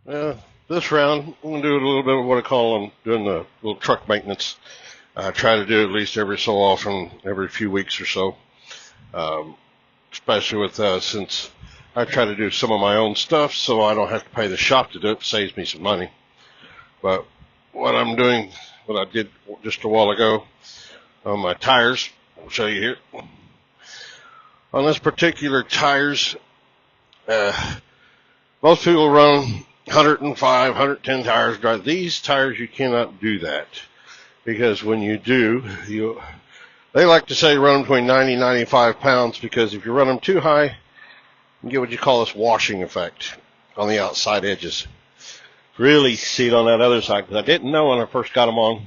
This round, I'm going to do a little bit of what I call doing the little truck maintenance. I try to do it at least every so often, every few weeks or so. Especially with since I try to do some of my own stuff, so I don't have to pay the shop to do it. It saves me some money. But what I'm doing, what I did just a while ago on my tires, I'll show you here. On this particular tires, most people run 105, 110 tires dry. These tires, you cannot do that because when you do, they like to say run them between 90 and 95 pounds because if you run them too high, you get what you call this washing effect on the outside edges. Really see it on that other side because I didn't know when I first got them on.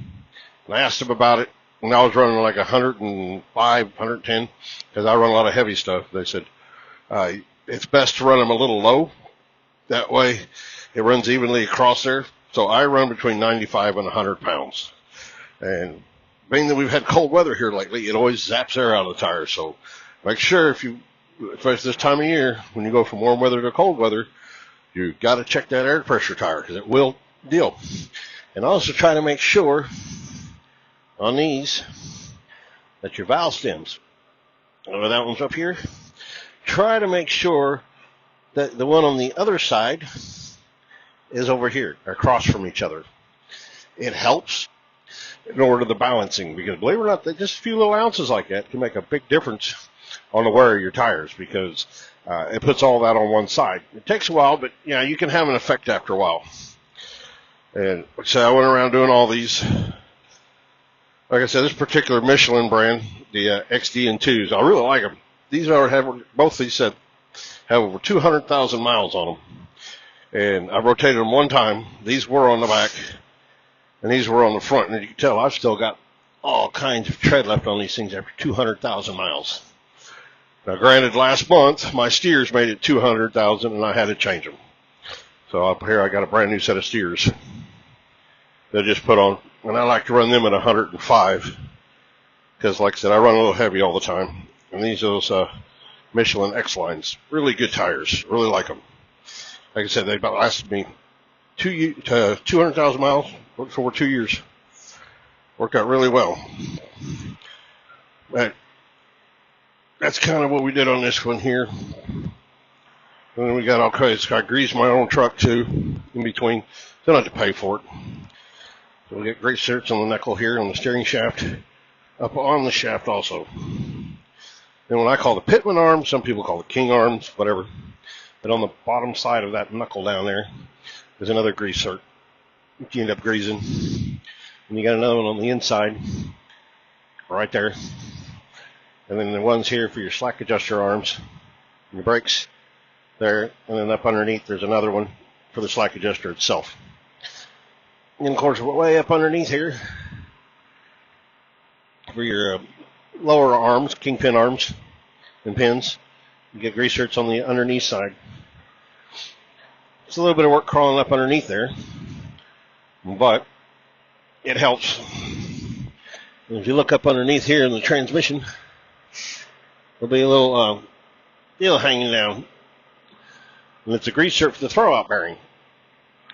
And I asked them about it, and I was running like 105, 110 because I run a lot of heavy stuff. They said it's best to run them a little low. That way it runs evenly across there. So I run between 95 and 100 pounds. And being that we've had cold weather here lately, it always zaps air out of the tires. So make sure especially this time of year, when you go from warm weather to cold weather, you got to check that air pressure tire because it will deal. And also try to make sure on these that your valve stems, that one's up here, try to make sure that the one on the other side is over here, across from each other. It helps in order to the balancing because believe it or not, just a few little ounces like that can make a big difference on the wear of your tires because it puts all that on one side. It takes a while, but you can have an effect after a while. And so I went around doing all these. Like I said, this particular Michelin brand, the XD&2s, I really like them. Both these have over 200,000 miles on them. And I rotated them one time. These were on the back, and these were on the front. And you can tell I've still got all kinds of tread left on these things after 200,000 miles. Now, granted, last month, my steers made it 200,000, and I had to change them. So up here, I got a brand new set of steers. They just put on, and I like to run them at 105 because, like I said, I run a little heavy all the time. And these are those Michelin X-Lines. Really good tires. Really like them. Like I said, they about lasted me 200,000 miles for 2 years. Worked out really well. But that's kind of what we did on this one here. And then we got I greased my own truck too in between. Don't have to pay for it. So we get great certs on the knuckle here on the steering shaft, up on the shaft also. And what I call the Pitman arm, some people call it King arms, whatever. But on the bottom side of that knuckle down there is another grease cert. You end up greasing. And you got another one on the inside, right there. And then the ones here for your slack adjuster arms and your brakes there. And then up underneath, there's another one for the slack adjuster itself. And of course, way up underneath here for your lower arms, kingpin arms and pins, you get grease certs on the underneath side. It's a little bit of work crawling up underneath there, but it helps. And if you look up underneath here in the transmission, there'll be a little deal hanging down. And it's a grease cert for the throwout bearing.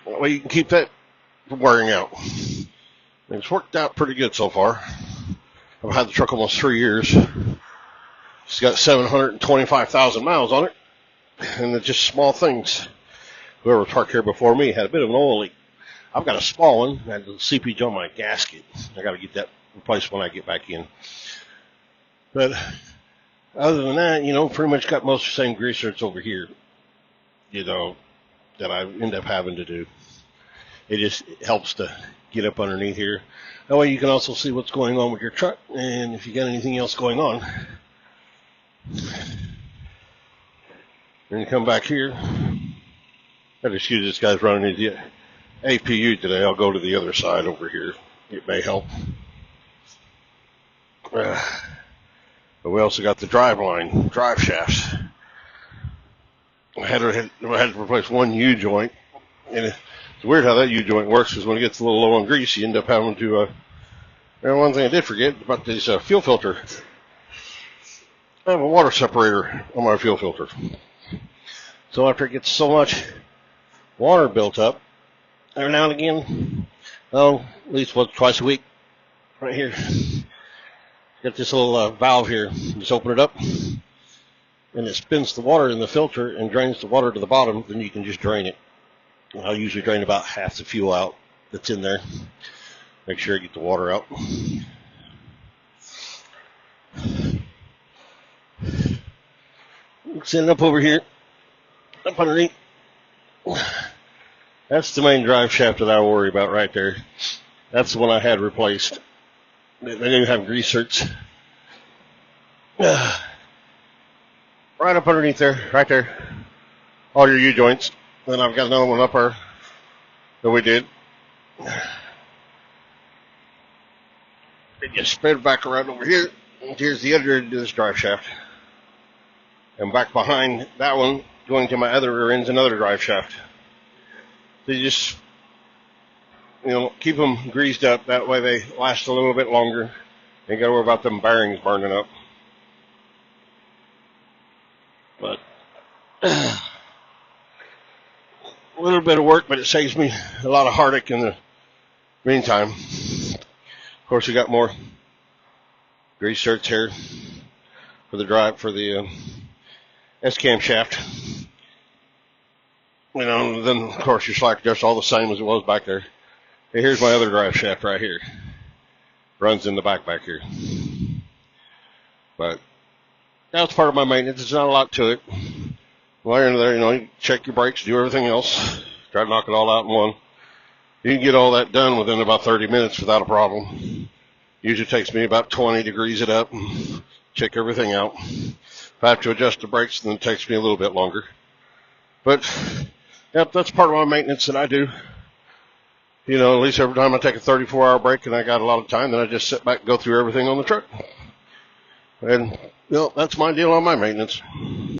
That way you can keep that from wearing out. And it's worked out pretty good so far. I've had the truck almost 3 years. It's got 725,000 miles on it. And it's just small things. Whoever parked here before me had a bit of an oil leak. I've got a small one. I had a seepage on my gasket. I got to get that replaced when I get back in. But other than that, pretty much got most of the same grease certs over here, that I end up having to do. It just helps to get up underneath here. That way you can also see what's going on with your truck and if you got anything else going on. Then you come back here. Excuse this guy's running his APU today. I'll go to the other side over here. It may help. But we also got the drive shafts. I had to replace one U-joint. And it's weird how that U-joint works because when it gets a little low on grease, you end up having to... and one thing I did forget about this fuel filter. I have a water separator on my fuel filter. So after it gets so much water built up every now and again. Oh, at least once, twice a week. Right here. Got this little valve here. Just open it up, and it spins the water in the filter and drains the water to the bottom. Then you can just drain it. I'll usually drain about half the fuel out that's in there. Make sure I get the water out. Send it up over here, up underneath. That's the main drive shaft that I worry about right there. That's the one I had replaced. They didn't have grease certs. Right up underneath there, right there. All your U-joints. Then I've got another one up there that we did. It just spread back around over here. And here's the other end of this drive shaft. And back behind that one, going to my other rear end's another drive shaft. So you just, keep them greased up. That way they last a little bit longer. You ain't got to worry about them bearings burning up. But a little bit of work, but it saves me a lot of heartache in the meantime. Of course, we got more grease certs here for the S-cam shaft. Then of course your slack adjuster all the same as it was back there. Hey, here's my other drive shaft right here. Runs in the back here. But that's part of my maintenance. It's not a lot to it. While you're in there, you check your brakes, do everything else. Try to knock it all out in one. You can get all that done within about 30 minutes without a problem. Usually takes me about 20 to grease it up and check everything out. If I have to adjust the brakes, then it takes me a little bit longer. But, yep, that's part of my maintenance that I do. At least every time I take a 34-hour break and I got a lot of time, then I just sit back and go through everything on the truck. And, that's my deal on my maintenance.